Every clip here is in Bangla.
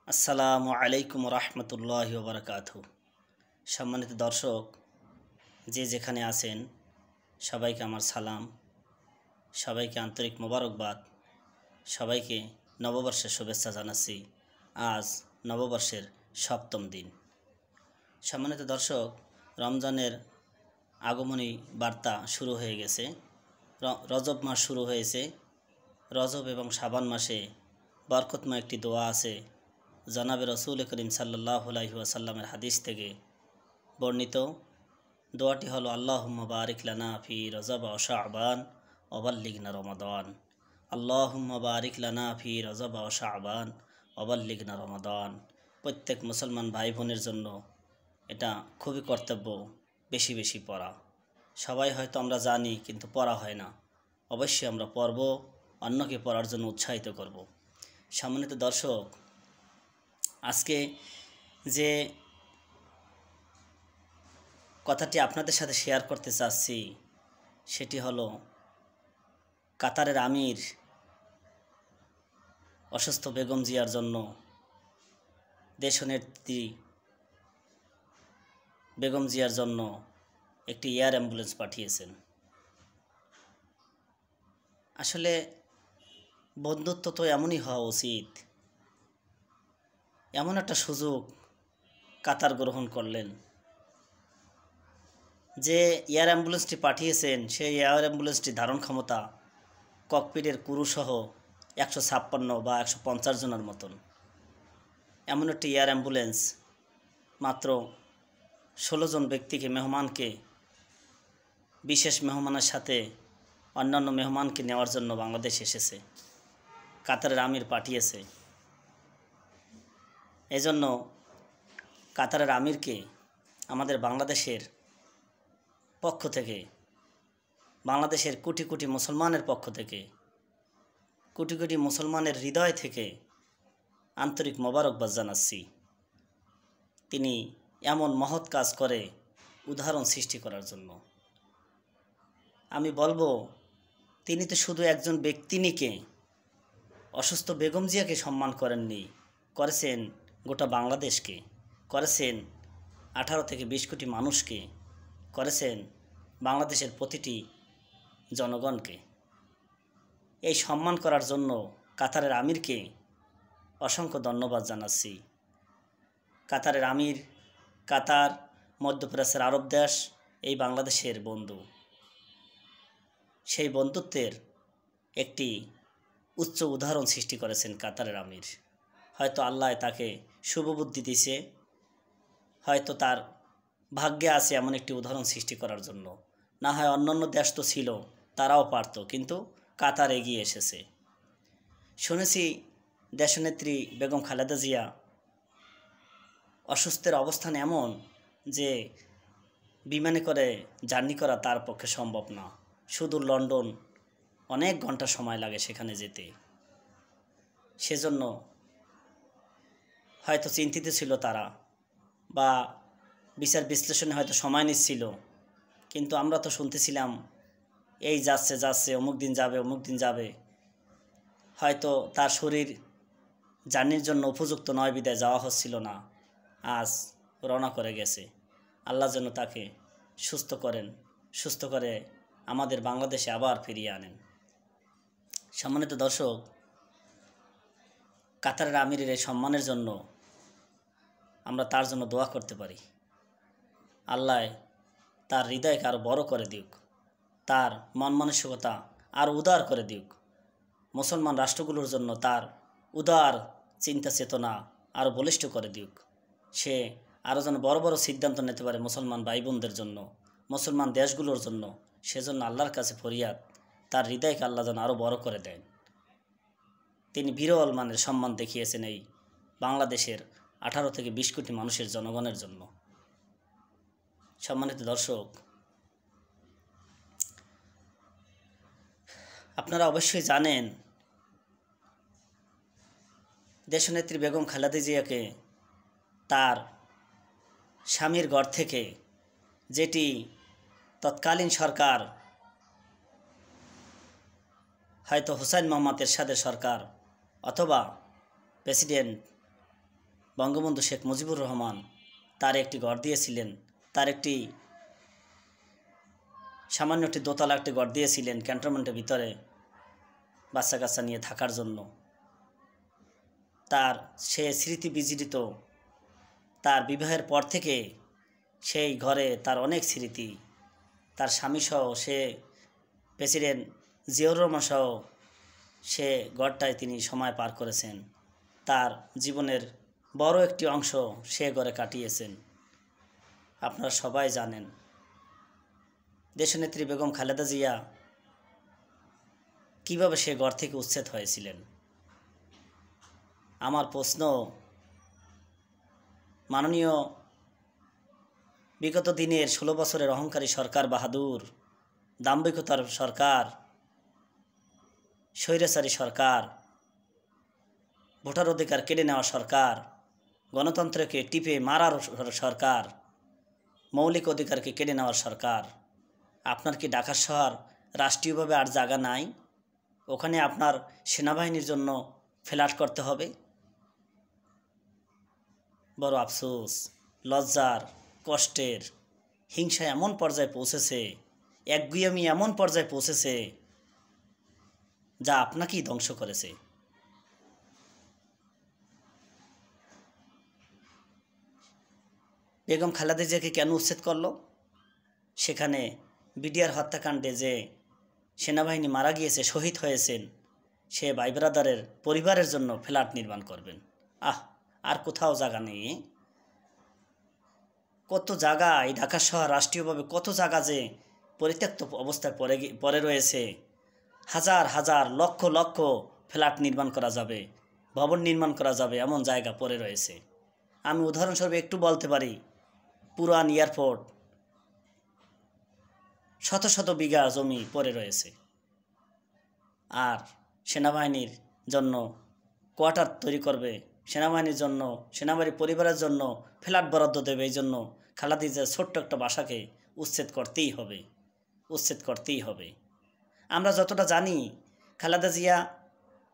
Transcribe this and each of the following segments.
আসসালামু আলাইকুম রহমতুল্লাহি ওয়া বারাকাতুহু। সম্মানিত দর্শক, যে যেখানে আছেন সবাইকে আমার সালাম, সবাইকে আন্তরিক মোবারকবাদ, সবাইকে নববর্ষের শুভেচ্ছা জানাচ্ছি। আজ নববর্ষের সপ্তম দিন। সম্মানিত দর্শক, রমজানের আগমনী বার্তা শুরু হয়ে গেছে। রজব মাস শুরু হয়েছে। রজব এবং শাবান মাসে বরকতময় একটি দোয়া আছে। জনাবে রসুল করিম সাল্লাল্লাহু আলাইহি ওয়াসাল্লামের হাদিস থেকে বর্ণিত। দোয়াটি হলো আল্লাহুম্মা বারিক লানা ফি রজব ওয়া শাবান ওয়া বাল্লিগনা রমাদান। আল্লাহুম্মা বারিক লানা ফি রজব ওয়া শাবান ওয়া বাল্লিগনা রমাদান। প্রত্যেক মুসলমান ভাই বোনের জন্য এটা খুবই কর্তব্য বেশি বেশি পড়া। সবাই হয়তো আমরা জানি, কিন্তু পড়া হয় না। অবশ্যই আমরা পড়ব, অন্যকে পড়ার জন্য উৎসাহিত করব। সম্মানিত দর্শক, আজকে যে কথাটি আপনাদের সাথে শেয়ার করতে চাচ্ছি সেটি হলো কাতারের আমির অসুস্থ বেগম জিয়ার জন্য দেশনেত্রী বেগম জিয়ার জন্য একটি এয়ার অ্যাম্বুলেন্স পাঠিয়েছেন। আসলে বন্ধুত্ব তো এমনই হওয়া উচিত। এমন একটা সুযোগ কাতার গ্রহণ করলেন যে এয়ার অ্যাম্বুলেন্সটি পাঠিয়েছেন, সেই এয়ার অ্যাম্বুলেন্সটি ধারণ ক্ষমতা ককপিটের ক্রুসহ 156 বা 150 জনের মতন। এমন একটি এয়ার অ্যাম্বুলেন্স মাত্র 16 জন ব্যক্তিকে, মেহমানকে, বিশেষ মেহমানের সাথে অন্যান্য মেহমানকে নেওয়ার জন্য বাংলাদেশ এসেছে। কাতারের আমির পাঠিয়েছে। এজন্য কাতারের আমিরকে আমাদের বাংলাদেশের পক্ষ থেকে, বাংলাদেশের কোটি কোটি মুসলমানের পক্ষ থেকে, কোটি কোটি মুসলমানের হৃদয় থেকে আন্তরিক মোবারকবাদ জানাচ্ছি। তিনি এমন মহৎ কাজ করে উদাহরণ সৃষ্টি করার জন্য। আমি বলবো, তিনি তো শুধু একজন ব্যক্তিনিকে, অসুস্থ বেগম জিয়াকে সম্মান করেননি, করেছেন গোটা বাংলাদেশকে, করেছেন 18 থেকে 20 কোটি মানুষকে, করেছেন বাংলাদেশের প্রতিটি জনগণকে। এই সম্মান করার জন্য কাতারের আমিরকে অসংখ্য ধন্যবাদ জানাচ্ছি। কাতারের আমির, কাতার মধ্যপ্রাচ্যের আরব দেশ, এই বাংলাদেশের বন্ধু। সেই বন্ধুত্বের একটি উচ্চ উদাহরণ সৃষ্টি করেছেন কাতারের আমির। হয়তো আল্লাহ তাকে শুভবুদ্ধি দিছে, হয়তো তার ভাগ্যে আছে এমন একটি উদাহরণ সৃষ্টি করার জন্য। না হয় অন্যান্য দেশ তো ছিল, তারাও পারত, কিন্তু কাতার এগিয়ে এসেছে। শুনেছি দেশনেত্রী বেগম খালেদা জিয়া অসুস্থের অবস্থান এমন যে বিমানে করে জার্নি করা তার পক্ষে সম্ভব না। সুদূর লন্ডন, অনেক ঘন্টা সময় লাগে সেখানে যেতে। সেজন্য হয়তো চিন্তিত ছিল তারা, বা বিচার বিশ্লেষণে হয়তো সময় নিচ্ছিল। কিন্তু আমরা তো শুনতেছিলাম এই যাচ্ছে যাচ্ছে, অমুক দিন যাবে, অমুক দিন যাবে। হয়তো তার শরীর জার্নির জন্য উপযুক্ত নয় বিদায় যাওয়া হচ্ছিল না। আজ রওনা করে গেছে। আল্লাহ যেন তাকে সুস্থ করেন, সুস্থ করে আমাদের বাংলাদেশে আবার ফিরিয়ে আনেন। সম্মানিত দর্শক, কাতারের আমিরের এই সম্মানের জন্য আমরা তার জন্য দোয়া করতে পারি। আল্লাহ তার হৃদয়কে আরও বড় করে দিক, তার মন মানসিকতা আরও উদার করে দিক। মুসলমান রাষ্ট্রগুলোর জন্য তার উদার চিন্তা চেতনা আরও বলিষ্ঠ করে দিক। সে আরও যেন বড় বড় সিদ্ধান্ত নিতে পারে মুসলমান ভাই বোনদের জন্য, মুসলমান দেশগুলোর জন্য। সেজন্য আল্লাহর কাছে ফরিয়াদ, তার হৃদয়কে আল্লাহ যেন আরও বড় করে দেন। তিনি বিরল মানের সম্মান দেখিয়েছেন এই বাংলাদেশের 18 থেকে 20 কোটি মানুষের জনগণের জন্য। সম্মানিত দর্শক, আপনারা অবশ্যই জানেন দেশনেত্রী বেগম খালেদা জিয়াকে তার স্বামীর ঘর থেকে, যেটি তৎকালীন সরকার, হয়তো হুসাইন মোহাম্মদ এরশাদের সরকার অথবা প্রেসিডেন্ট বঙ্গবন্ধু শেখ মুজিবুর রহমান তার একটি ঘর দিয়েছিলেন, তার একটি সামান্য একটি দোতলা একটি ঘর দিয়েছিলেন ক্যান্টনমেন্টের ভিতরে বাচ্চা কাচ্চা নিয়ে থাকার জন্য। তার সে স্মৃতি বিজড়িত, তার বিবাহের পর থেকে সেই ঘরে তার অনেক স্মৃতি, তার স্বামীসহ সে প্রেসিডেন্ট জিয়াউর রহমান সহ সে ঘরটায় তিনি সময় পার করেছেন। তার জীবনের বড় একটি অংশ সে ঘরে কাটিয়েছেন। আপনারা সবাই জানেন দেশনেত্রী বেগম খালেদা জিয়া কীভাবে সে ঘর থেকে উচ্ছেদ হয়েছিলেন। আমার প্রশ্ন, মাননীয় বিগত দিনের 16 বছরের অহংকারী সরকার, বাহাদুর দাম্ভিকতার সরকার, স্বৈরাচারী সরকার, ভোটার অধিকার কেড়ে নেওয়া সরকার, গণতন্ত্রকে টিপে মারার সরকার, মৌলিক অধিকারকে কেড়ে নেওয়ার সরকার, আপনার কি ঢাকা শহর রাষ্ট্রীয়ভাবে আর জায়গা নাই? ওখানে আপনার সেনাবাহিনীর জন্য ফ্ল্যাট করতে হবে? বড় আফসোস, লজ্জার, কষ্টের, হিংসা এমন পর্যায়ে পৌঁছেছে, একগুঁয়েমি এমন পর্যায়ে পৌঁছেছে যা আপনাকেই ধ্বংস করেছে। বেগম খালেদা জিয়াকে কেন উচ্ছেদ করলো? সেখানে বিডিআর হত্যাকাণ্ডে যে সেনাবাহিনী মারা গিয়েছে, শহীদ হয়েছেন, সে ভাই ব্রাদারের পরিবারের জন্য ফ্ল্যাট নির্মাণ করবেন। আর কোথাও জায়গা নেই? কত জায়গা এই ঢাকা শহর রাষ্ট্রীয়ভাবে কত জায়গা যে পরিত্যক্ত অবস্থায় পড়ে রয়েছে। হাজার হাজার লক্ষ লক্ষ ফ্ল্যাট নির্মাণ করা যাবে, ভবন নির্মাণ করা যাবে এমন জায়গা পড়ে রয়েছে। আমি উদাহরণস্বরূপ একটু বলতে পারি, পুরান এয়ারপোর্ট শত শত বিঘা জমি পড়ে রয়েছে। আর সেনাবাহিনীর জন্য কোয়ার্টার তৈরি করবে, সেনাবাহিনীর জন্য, সেনাবাহিনীর পরিবারের জন্য ফ্ল্যাট বরাদ্দ দেবে। এই জন্য খালেদা জিয়ার ছোট্ট একটা বাসাকে উচ্ছেদ করতেই হবে, উচ্ছেদ করতেই হবে। আমরা যতটা জানি,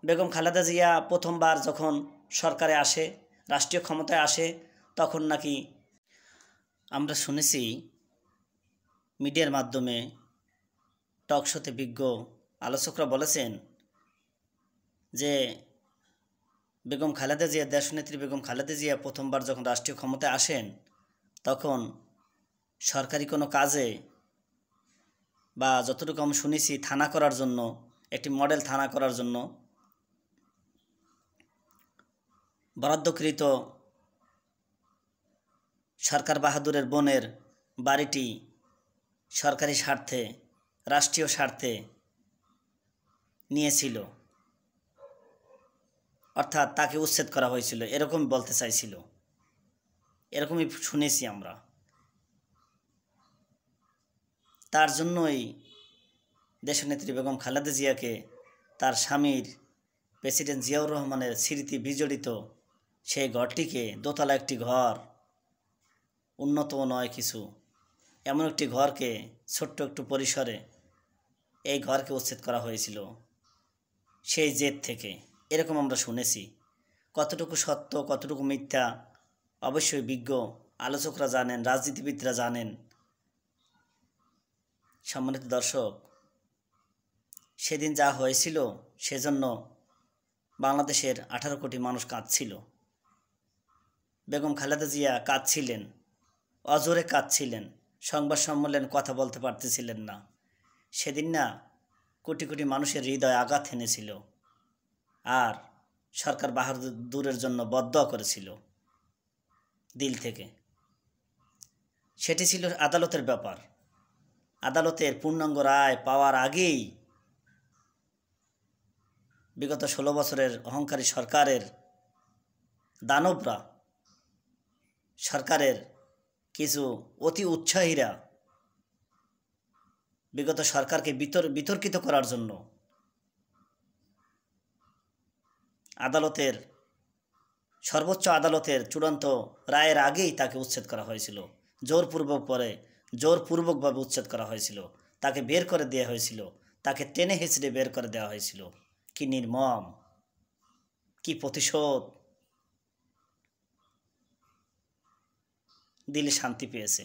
বেগম খালেদা জিয়া প্রথমবার যখন সরকারে আসে, রাষ্ট্রীয় ক্ষমতায় আসে, তখন নাকি আমরা শুনেছি মিডিয়ার মাধ্যমে, টক শোতে বিজ্ঞ আলোচকরা বলেছেন যে বেগম খালেদা জিয়া, দেশনেত্রী বেগম খালেদা জিয়া প্রথমবার যখন রাষ্ট্রীয় ক্ষমতায় আসেন, তখন সরকারি কোনো কাজে বা যতটুকু আমি শুনেছি থানা করার জন্য, একটি মডেল থানা করার জন্য বরাদ্দকৃত সরকার বাহাদুরের বোনের বাড়িটি সরকারি স্বার্থে, রাষ্ট্রীয় স্বার্থে নিয়েছিল, অর্থাৎ তাকে উচ্ছেদ করা হয়েছিল, এরকমই বলতে চাইছিল, এরকমই শুনেছি আমরা। তার জন্যই দেশনেত্রী বেগম খালেদা জিয়াকে তার স্বামীর প্রেসিডেন্ট জিয়াউর রহমানের স্মৃতি বিজড়িত সেই ঘরটিকে, দোতলা একটি ঘর, উন্নতও নয় কিছু, এমন একটি ঘরকে ছোট্ট একটু পরিসরে এই ঘরকে উচ্ছেদ করা হয়েছিল সেই জেদ থেকে, এরকম আমরা শুনেছি। কতটুকু সত্য কতটুকু মিথ্যা অবশ্যই বিজ্ঞ আলোচকরা জানেন, রাজনীতিবিদরা জানেন। সম্মানিত দর্শক, সেদিন যা হয়েছিল সেজন্য বাংলাদেশের 18 কোটি মানুষ কাঁদছিল। বেগম খালেদা জিয়া কাঁদছিলেন, অজোরে কাঁদছিলেন, সংবাদ সম্মেলনে কথা বলতে পারতেছিলেন না। সেদিন না কোটি কোটি মানুষের হৃদয়ে আঘাত এনেছিল, আর সরকার বাহাদুরের জন্য বদদোয়া করেছিল দিল থেকে। সেটি ছিল আদালতের ব্যাপার। আদালতের পূর্ণাঙ্গ রায় পাওয়ার আগেই বিগত 16 বছরের অহংকারী সরকারের দানবরা, সরকারের কিছু অতি উৎসাহীরা বিগত সরকারকে বিতর্কিত করার জন্য সর্বোচ্চ আদালতের চূড়ান্ত রায়ের আগেই তাকে উচ্ছেদ করা হয়েছিল। জোরপূর্বকভাবে উচ্ছেদ করা হয়েছিল, তাকে বের করে দেওয়া হয়েছিল, তাকে টেনে হেঁচড়ে বের করে দেওয়া হয়েছিল। কি নির্মম, কি প্রতিশোধ! দিলে শান্তি পেয়েছে।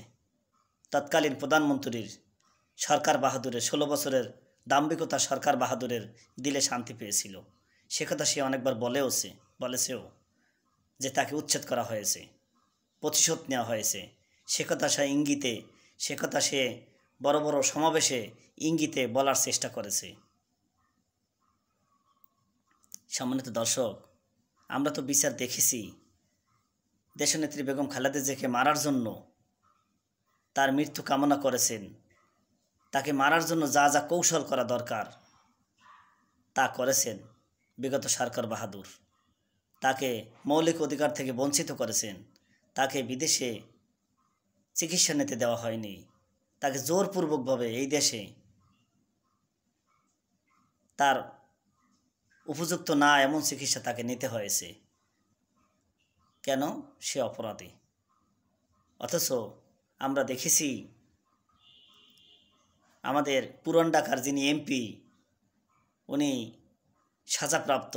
তৎকালীন প্রধানমন্ত্রীর সরকার বাহাদুরের 16 বছরের দাম্ভিকতা সরকার বাহাদুরের দিলে শান্তি পেয়েছিল। সে কথা সে অনেকবার বলেছেও যে তাকে উচ্ছেদ করা হয়েছে, প্রতিশোধ নেওয়া হয়েছে। সে কথা সে বড় বড় সমাবেশে ইঙ্গিতে বলার চেষ্টা করেছে। সম্মানিত দর্শক, আমরা তো বিচার দেখেছি। দেশনেত্রী বেগম খালেদা জিয়াকে মারার জন্য, তার মৃত্যু কামনা করেছেন। তাকে মারার জন্য যা যা কৌশল করা দরকার তা করেছেন বিগত সরকার বাহাদুর। তাকে মৌলিক অধিকার থেকে বঞ্চিত করেছেন। তাকে বিদেশে চিকিৎসা নিতে দেওয়া হয়নি। তাকে জোরপূর্বকভাবে এই দেশে তার উপযুক্ত না এমন চিকিৎসা তাকে নিতে হয়েছে। কেন? সে অপরাধী। অথচ আমরা দেখেছি আমাদের পুরান ঢাকার যিনি এমপি, উনি সাজাপ্রাপ্ত,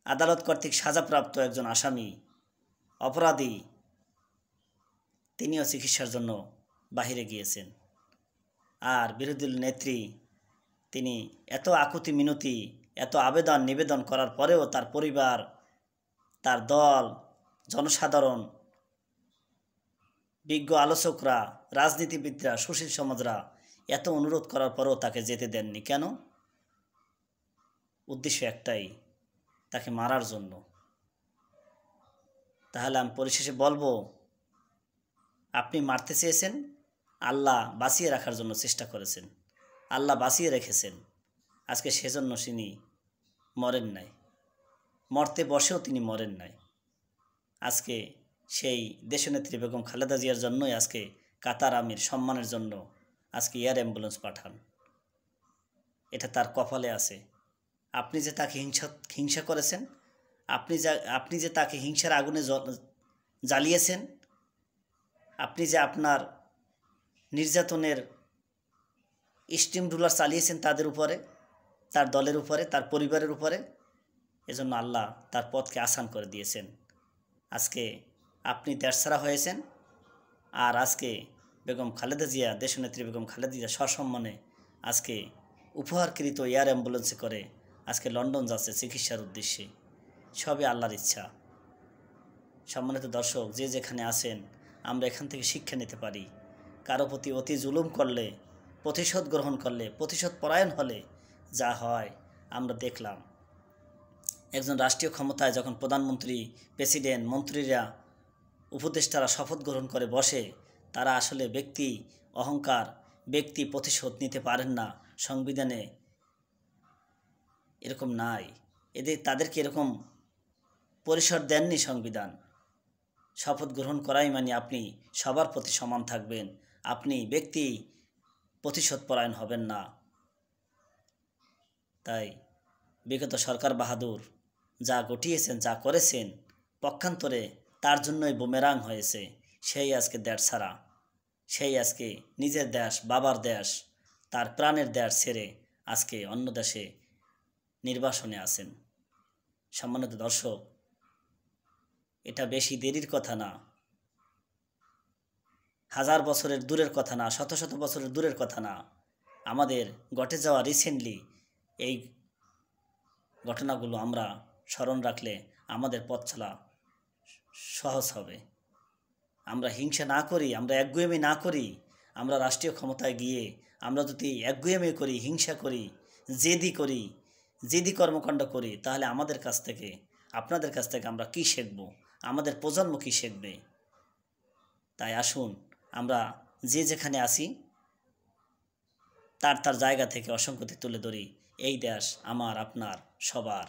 আদালত কর্তৃক সাজাপ্রাপ্ত একজন আসামি, অপরাধী, তিনিও চিকিৎসার জন্য বাহিরে গিয়েছেন। আর বিরোধী নেত্রী তিনি এত আকুতি মিনতি, এত আবেদন নিবেদন করার পরেও তার পরিবার, তার দল, জনসাধারণ, বিজ্ঞ আলোচকরা, রাজনীতিবিদরা, সুশীল সমাজরা এত অনুরোধ করার পরেও তাকে যেতে দেননি। কেন? উদ্দেশ্য একটাই, তাকে মারার জন্য। তাহলে আমি পরিশেষে বলবো, আপনি মারতে চেয়েছেন, আল্লাহ বাঁচিয়ে রাখার জন্য চেষ্টা করেছেন, আল্লাহ বাঁচিয়ে রেখেছেন। আজকে সেজন্য তিনি মরেন নাই, মরতে বসেও তিনি মরেন নাই। আজকে সেই দেশনেত্রী বেগম খালেদা জিয়ার জন্যই আজকে কাতার আমির সম্মানের জন্য আজকে এয়ার অ্যাম্বুলেন্স পাঠান। এটা তার কপালে আছে। আপনি যে তাকে হিংসা করেছেন, আপনি যে তাকে হিংসার আগুনে জ্বালিয়েছেন, আপনি যে আপনার নির্যাতনের স্টিম রুলার চালিয়েছেন তাদের উপরে, তার দলের উপরে, তার পরিবারের উপরে, এজন্য আল্লাহ তার পথকে আসান করে দিয়েছেন। আজকে আপনি দেশছাড়া হয়েছেন। আর আজকে বেগম খালেদা জিয়া, দেশনেত্রী বেগম খালেদা জিয়া সসম্মানে আজকে উপহারকৃত এয়ার অ্যাম্বুলেন্সে করে আজকে লন্ডন যাচ্ছে চিকিৎসার উদ্দেশ্যে। সবই আল্লাহর ইচ্ছা। সম্মানিত দর্শক, যে যেখানে আছেন, আমরা এখান থেকে শিক্ষা নিতে পারি। কারো প্রতি অতি জুলুম করলে, প্রতিশোধ গ্রহণ করলে, প্রতিশোধ পরায়ণ হলে যা হয় আমরা দেখলাম। একজন রাষ্ট্রীয় ক্ষমতায় যখন প্রধানমন্ত্রী, প্রেসিডেন্ট, মন্ত্রীরা, উপদেষ্টারা শপথ গ্রহণ করে বসে, তারা আসলে ব্যক্তি অহংকার, ব্যক্তি প্রতিশোধ নিতে পারেন না। সংবিধানে এরকম নাই। তাদেরকে এরকম পরিসর দেননি সংবিধান। শপথ গ্রহণ করাই মানে আপনি সবার প্রতি সমান থাকবেন, আপনি ব্যক্তি প্রতিশোধ পরায়ণ হবেন না। তাই বিগত সরকার বাহাদুর যা ঘটিয়েছেন, যা করেছেন, পক্ষান্তরে তার জন্যই বুমেরাং হয়েছে। সেই আজকে দেশ ছাড়া, সেই আজকে নিজের দেশ, বাবার দেশ, তার প্রাণের দেশ ছেড়ে আজকে অন্য দেশে নির্বাসনে আছেন। সম্মানিত দর্শক, এটা বেশি দেরির কথা না, হাজার বছরের দূরের কথা না, শত শত বছরের দূরের কথা না। আমাদের ঘটে যাওয়া রিসেন্টলি এই ঘটনাগুলো আমরা স্মরণ রাখলে আমাদের পথ চলা সহজ হবে। আমরা হিংসা না করি, আমরা একগুঁয়েমি না করি। আমরা রাষ্ট্রীয় ক্ষমতায় গিয়ে আমরা যদি একগুঁয়েমি করি, হিংসা করি, জেদি কর্মকাণ্ড করি, তাহলে আমাদের কাছ থেকে, আপনাদের কাছ থেকে আমরা কি শিখব? আমাদের প্রজন্ম কি শিখবে? তাই আসুন আমরা যে যেখানে আসি তার তার জায়গা থেকে অসংখ্যতে তুলে ধরি। এই দেশ আমার, আপনার, সবার।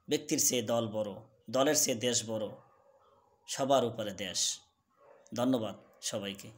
ব্যক্তির চেয়ে দল বড়, দলের চেয়ে দেশ বড়, সবার উপরে দেশ। ধন্যবাদ সবাইকে।